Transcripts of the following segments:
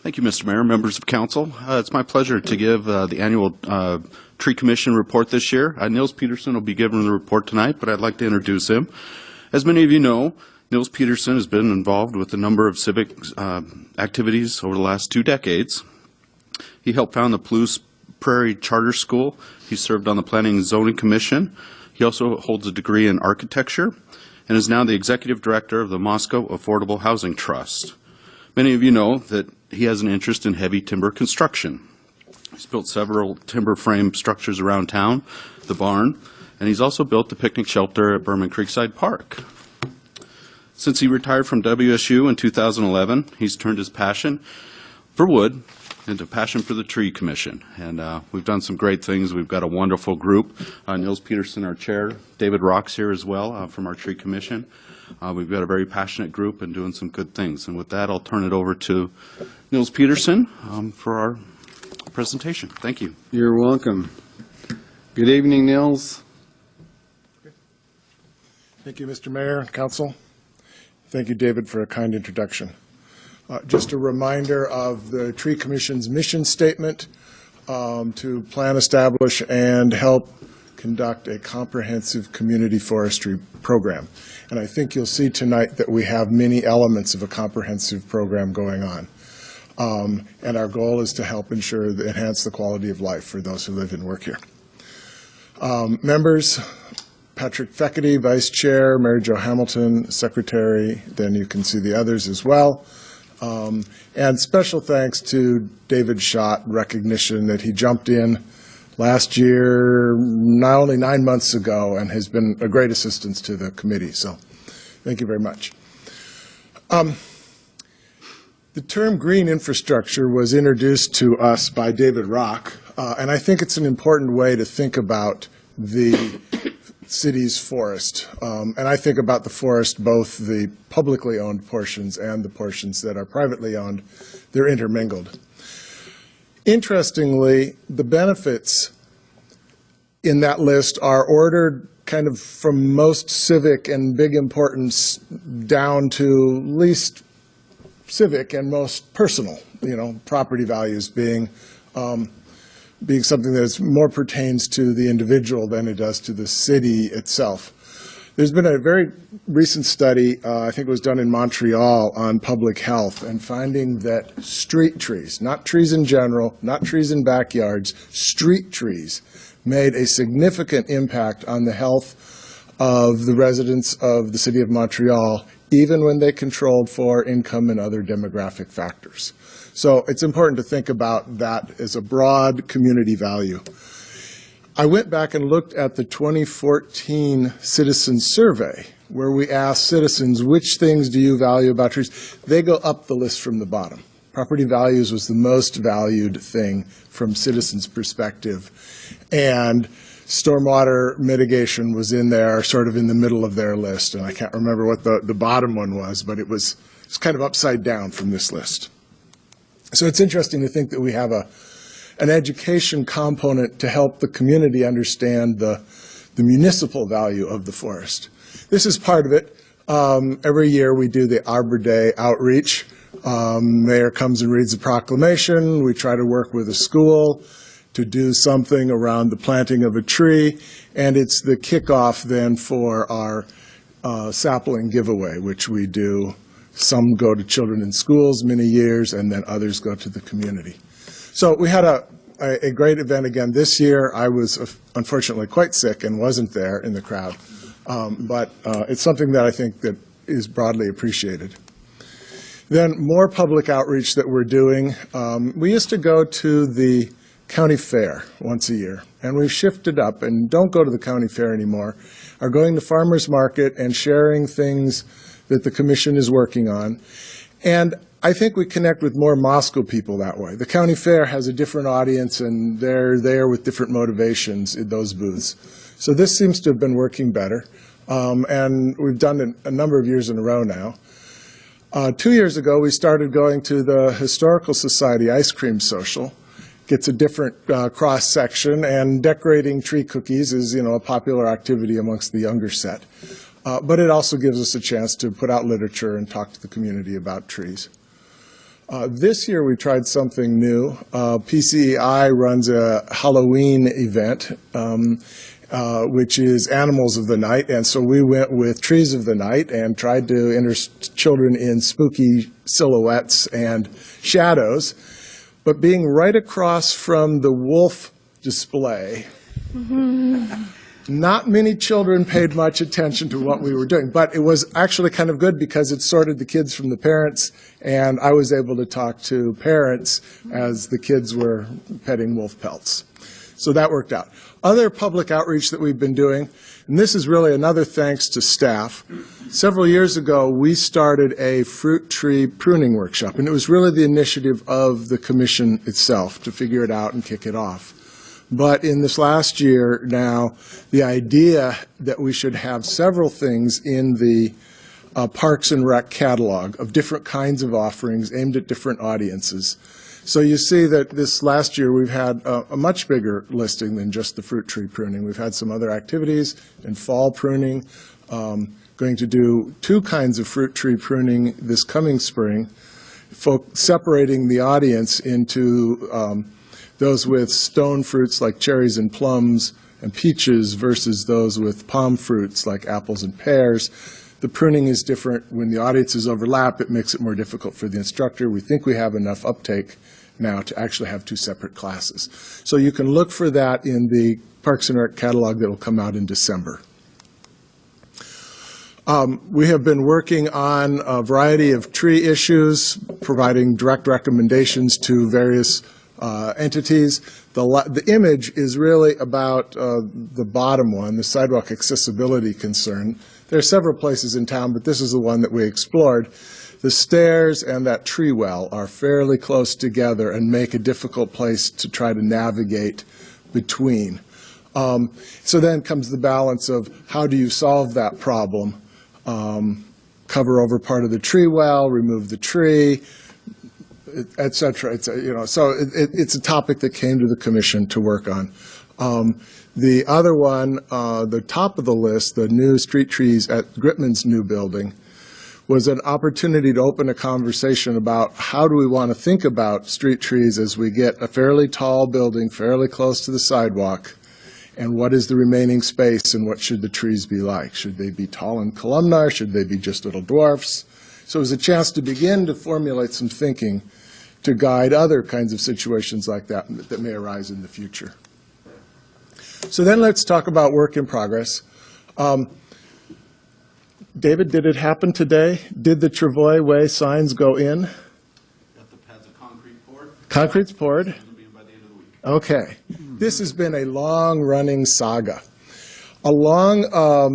Thank you, Mr. Mayor, members of council. It's my pleasure to give the annual Tree Commission report this year. Nils Peterson will be giving the report tonight, but I'd like to introduce him. As many of you know, Nils Peterson has been involved with a number of civic activities over the last 2 decades. He helped found the Palouse Prairie Charter School. He served on the Planning and Zoning Commission. He also holds a degree in architecture and is now the executive director of the Moscow Affordable Housing Trust. Many of you know that he has an interest in heavy timber construction. He's built several timber frame structures around town, the barn, and he's also built the picnic shelter at Berman Creekside Park. Since he retired from WSU in 2011, he's turned his passion for wood into passion for the Tree Commission. And we've done some great things. We've got a wonderful group. Nils Peterson, our chair. David Rock's here as well from our Tree Commission. We've got a very passionate group and doing some good things. And with that, I'll turn it over to Nils Peterson for our presentation. Thank you. You're welcome. Good evening, Nils. Thank you, Mr. Mayor and Council. Thank you, David, for a kind introduction. Just a reminder of the Tree Commission's mission statement to plan, establish, and help conduct a comprehensive community forestry program. And I think you'll see tonight that we have many elements of a comprehensive program going on. And our goal is to help enhance the quality of life for those who live and work here. Members, Patrick Feckerty, Vice Chair, Mary Jo Hamilton, Secretary, then you can see the others as well. And special thanks to David Schott, recognition that he jumped in last year, not only 9 months ago, and has been a great assistance to the committee. So thank you very much. The term green infrastructure was introduced to us by David Rock, and I think it's an important way to think about the city's forest. And I think about the forest, both the publicly owned portions and the portions that are privately owned. They're intermingled. Interestingly, the benefits in that list are ordered kind of from most civic and big importance down to least civic and most personal, property values being something that more pertains to the individual than it does to the city itself. There's been a very recent study, I think it was done in Montreal, on public health, and finding that street trees, not trees in general, not trees in backyards, street trees, made a significant impact on the health of the residents of the city of Montreal, even when they controlled for income and other demographic factors. So it's important to think about that as a broad community value. I went back and looked at the 2014 citizen survey, where we asked citizens, which things do you value about trees? They go up the list from the bottom. Property values was the most valued thing from citizens' perspective. And stormwater mitigation was in there, sort of in the middle of their list. And I can't remember what the bottom one was, but it's kind of upside down from this list. So it's interesting to think that we have an education component to help the community understand the municipal value of the forest. This is part of it. Every year we do the Arbor Day outreach. Mayor comes and reads a proclamation. We try to work with a school to do something around the planting of a tree, and it's the kickoff then for our sapling giveaway, which we do. Some go to children in schools many years, and then others go to the community. So we had a great event again this year. I was unfortunately quite sick and wasn't there in the crowd, but it's something that I think that is broadly appreciated. Then more public outreach that we're doing. We used to go to the county fair once a year, and we've shifted up and don't go to the county fair anymore, are going to farmers market and sharing things that the commission is working on. And I think we connect with more Moscow people that way. The county fair has a different audience, and they're there with different motivations in those booths. So this seems to have been working better, and we've done it a number of years in a row now. 2 years ago, we started going to the Historical Society Ice Cream Social. Gets a different cross-section, and decorating tree cookies is, a popular activity amongst the younger set. But it also gives us a chance to put out literature and talk to the community about trees. This year we tried something new. PCEI runs a Halloween event, which is Animals of the Night, and so we went with Trees of the Night and tried to interest children in spooky silhouettes and shadows. But being right across from the wolf display, not many children paid much attention to what we were doing, but it was actually kind of good because it sorted the kids from the parents, and I was able to talk to parents as the kids were petting wolf pelts. So that worked out. Other public outreach that we've been doing, and this is really another thanks to staff. Several years ago, we started a fruit tree pruning workshop, and it was really the initiative of the commission itself to figure it out and kick it off. But in this last year now, the idea that we should have several things in the Parks and Rec catalog of different kinds of offerings aimed at different audiences. So you see that this last year we've had a much bigger listing than just the fruit tree pruning. We've had some other activities in fall pruning, going to do 2 kinds of fruit tree pruning this coming spring, separating the audience into those with stone fruits like cherries and plums and peaches versus those with palm fruits like apples and pears. The pruning is different. When the audiences overlap, it makes it more difficult for the instructor. We think we have enough uptake now to actually have 2 separate classes. So you can look for that in the Parks and Rec catalog that will come out in December. We have been working on a variety of tree issues, providing direct recommendations to various entities. The image is really about the bottom one, the sidewalk accessibility concern. There are several places in town, but this is the one that we explored. The stairs and that tree well are fairly close together and make a difficult place to try to navigate between. So then comes the balance of how do you solve that problem? Cover over part of the tree well, remove the tree, et cetera. It's a topic that came to the commission to work on. The other one, the top of the list, the new street trees at Gritman's new building, was an opportunity to open a conversation about how do we want to think about street trees as we get a fairly tall building fairly close to the sidewalk, and what is the remaining space and what should the trees be like? Should they be tall and columnar? Should they be just little dwarfs? So it was a chance to begin to formulate some thinking to guide other kinds of situations like that that may arise in the future. So then let's talk about work in progress. David, did it happen today? Did the Travoy Way signs go in? Got the pads of concrete poured. Concrete's poured? It'll be in by the end of the week. Okay. This has been a long-running saga. Along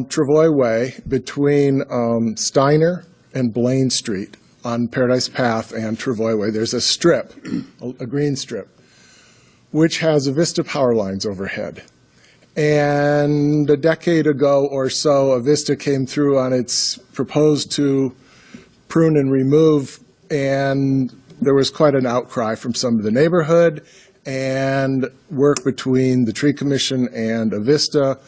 Travoy Way, between Steiner and Blaine Street on Paradise Path and Travoy Way, there's a strip, a green strip, which has Avista power lines overhead. And a decade ago or so, Avista came through on its proposed to prune and remove, and there was quite an outcry from some of the neighborhood, and work between the Tree Commission and Avista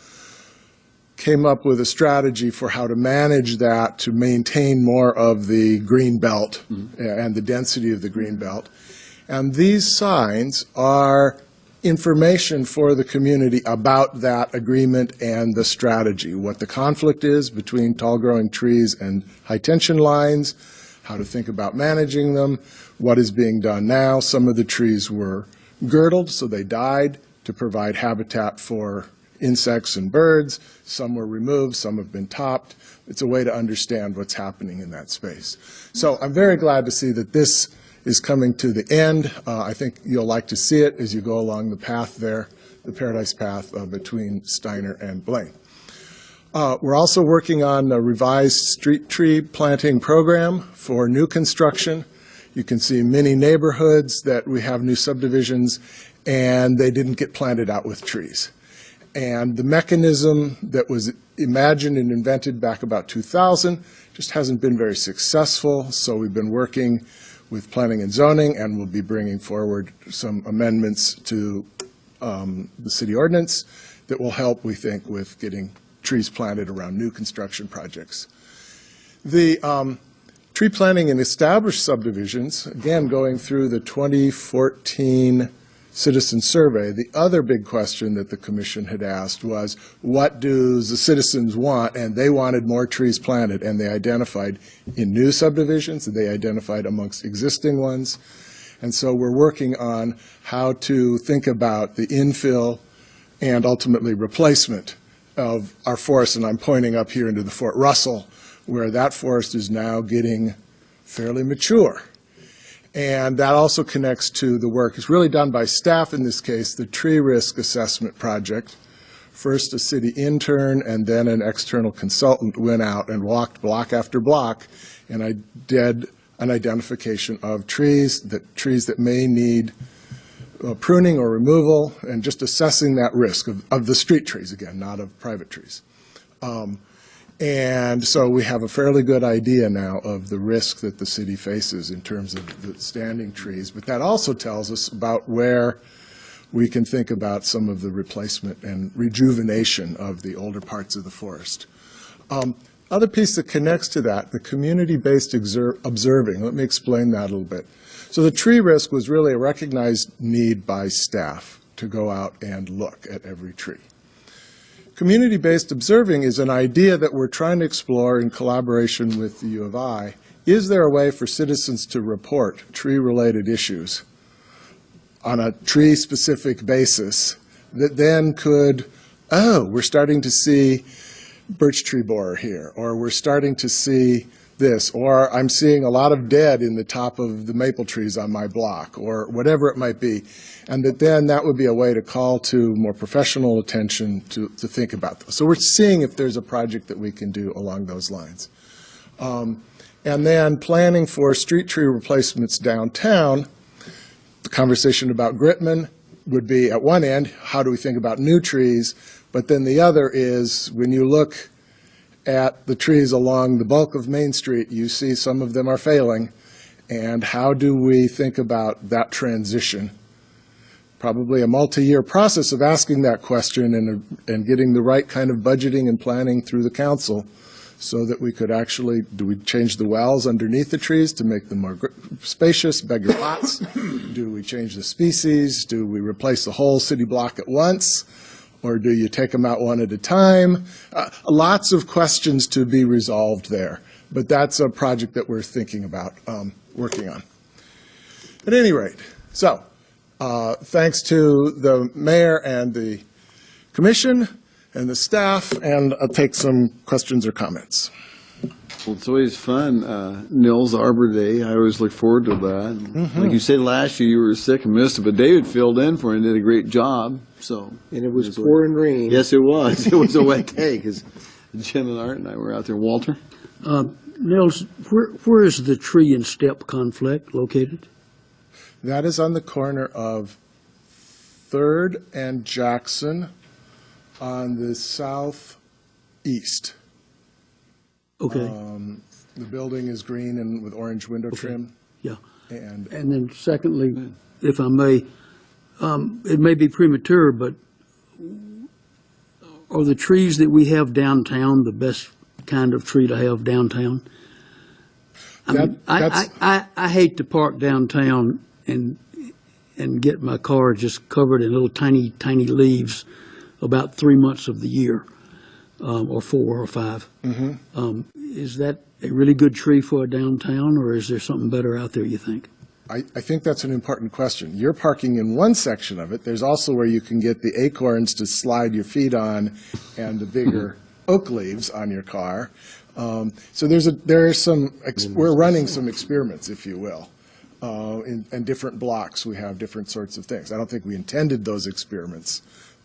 came up with a strategy for how to manage that to maintain more of the green belt and the density of the green belt. And these signs are information for the community about that agreement and the strategy, what the conflict is between tall-growing trees and high-tension lines, how to think about managing them, what is being done now. Some of the trees were girdled, so they died to provide habitat for insects and birds. Some were removed, some have been topped. It's a way to understand what's happening in that space. So I'm very glad to see that this is coming to the end. I think you'll like to see it as you go along the path there, the Paradise Path between Steiner and Blaine. We're also working on a revised street tree planting program for new construction. You can see many neighborhoods that we have new subdivisions, and they didn't get planted out with trees. And the mechanism that was imagined and invented back about 2000 just hasn't been very successful, so we've been working with planning and zoning, and we'll be bringing forward some amendments to the city ordinance that will help, we think, with getting trees planted around new construction projects. The Tree planting in established subdivisions, again, going through the 2014 citizen survey, the other big question that the commission had asked was, what do the citizens want? And they wanted more trees planted, and they identified in new subdivisions, and they identified amongst existing ones. And so we're working on how to think about the infill and ultimately replacement of our forest, and I'm pointing up here into the Fort Russell, where that forest is now getting fairly mature. And that also connects to the work. It's really done by staff in this case, the Tree Risk Assessment Project. First a city intern and then an external consultant went out and walked block after block, and I did an identification of trees that may need pruning or removal, and just assessing that risk of the street trees, again, not of private trees. And so we have a fairly good idea now of the risk that the city faces in terms of the standing trees, but that also tells us about where we can think about some of the replacement and rejuvenation of the older parts of the forest. Other piece that connects to that, the community-based observing. Let me explain that a little bit. So the tree risk was really a recognized need by staff to go out and look at every tree. Community-based observing is an idea that we're trying to explore in collaboration with the U of I. Is there a way for citizens to report tree-related issues on a tree-specific basis that then could, oh, we're starting to see birch tree borer here, or we're starting to see this, or I'm seeing a lot of dead in the top of the maple trees on my block, or whatever it might be. And that would be a way to call to more professional attention to think about those. So we're seeing if there's a project that we can do along those lines. And then planning for street tree replacements downtown. The conversation about Gritman would be at one end, how do we think about new trees? But then the other is when you look at the trees along the bulk of Main Street, you see some of them are failing. And how do we think about that transition? Probably a multi-year process of asking that question and getting the right kind of budgeting and planning through the council so that we could actually, do we change the wells underneath the trees to make them more spacious, bigger lots? Do we change the species? Do we replace the whole city block at once? Or do you take them out one at a time? Lots of questions to be resolved there. But that's a project that we're thinking about working on. At any rate, so thanks to the mayor and the commission and the staff, and I'll take some questions or comments. Well, it's always fun. Nils Arbor Day, I always look forward to that. Mm-hmm. Like you said, last year you were sick and missed it, but David filled in for it and did a great job. So, And it was pouring rain. yes, it was. It was a wet day because Jim and Art and I were out there. Walter? Nils, where is the tree and step conflict located? That is on the corner of 3rd and Jackson on the southeast. Okay, The building is green and with orange window trim. yeah. And And then secondly, if I may, it may be premature, but are the trees that we have downtown the best kind of tree to have downtown? I hate to park downtown and get my car just covered in little tiny leaves about 3 months of the year, or 4 or 5. Mm-hmm. Is that a really good tree for a downtown, or is there something better out there, you think? I think that's an important question. You're parking in one section of it. There's also where you can get the acorns to slide your feet on and the bigger oak leaves on your car. So we're running some experiments, if you will. In different blocks, we have different sorts of things. I don't think we intended those experiments,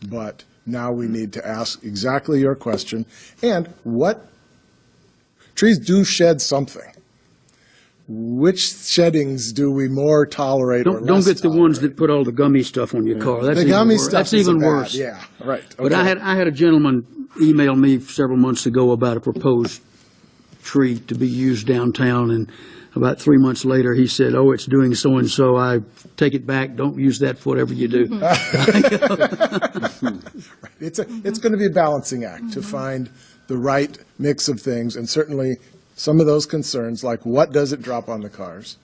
but now we need to ask exactly your question. And what trees do shed something. Which sheddings do we more tolerate or less Don't get the ones tolerate? that put all the gummy stuff on your car. That's The even gummy worse. stuff That's isn't even bad. worse. Yeah, right. But okay. I had a gentleman email me several months ago about a proposed tree to be used downtown, and about 3 months later, he said, "Oh, it's doing so and so. I take it back. Don't use that for whatever you do." It's going to be a balancing act to find the right mix of things, and certainly some of those concerns, like what does it drop on the cars?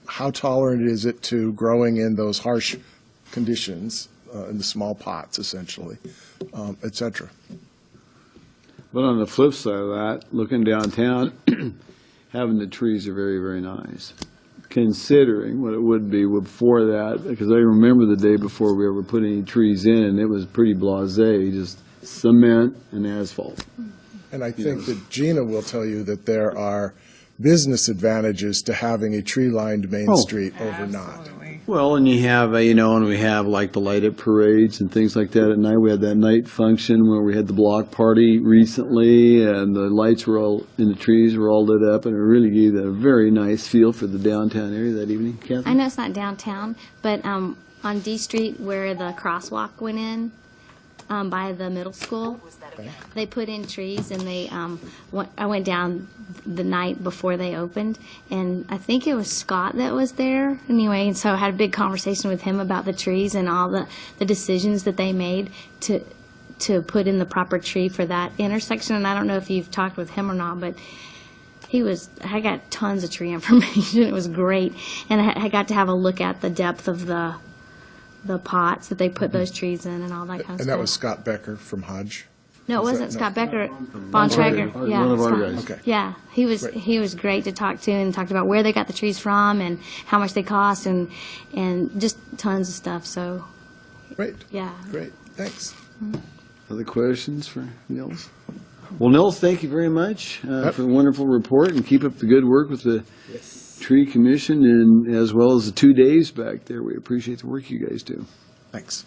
How tolerant is it to growing in those harsh conditions, in the small pots, essentially, et cetera. But on the flip side of that, looking downtown, having the trees are very, very nice. Considering what it would be before that, because I remember the day before we ever put any trees in, and it was pretty blasé, just cement and asphalt. And I think that Gina will tell you that there are business advantages to having a tree-lined Main Street over not. Well, and you have, and we have like the light-up parades and things like that at night. We had that night function where we had the block party recently, and the lights were all, in the trees were all lit up, and it really gave that a very nice feel for the downtown area that evening. Kathy? I know it's not downtown, but on D Street where the crosswalk went in, by the middle school, they put in trees, and I went down the night before they opened, and I think it was Scott that was there anyway, and so I had a big conversation with him about the trees and all the decisions that they made to put in the proper tree for that intersection. And I don't know if you've talked with him or not, but I got tons of tree information. It was great, and I got to have a look at the depth of the pots that they put those trees in and all that kind of stuff. And that was Scott Becker from Hodge? No, it wasn't no. Scott Becker. Bontrager. Yeah, one of our Scott. guys. Okay. Yeah, he was Great. great to talk to, and talked about where they got the trees from and how much they cost and just tons of stuff. So Great, yeah. great, thanks. Other questions for Nils? Well, Nils, thank you very much for the wonderful report, and keep up the good work with the Tree Commission, and as well as the 2 days back there. We appreciate the work you guys do. Thanks.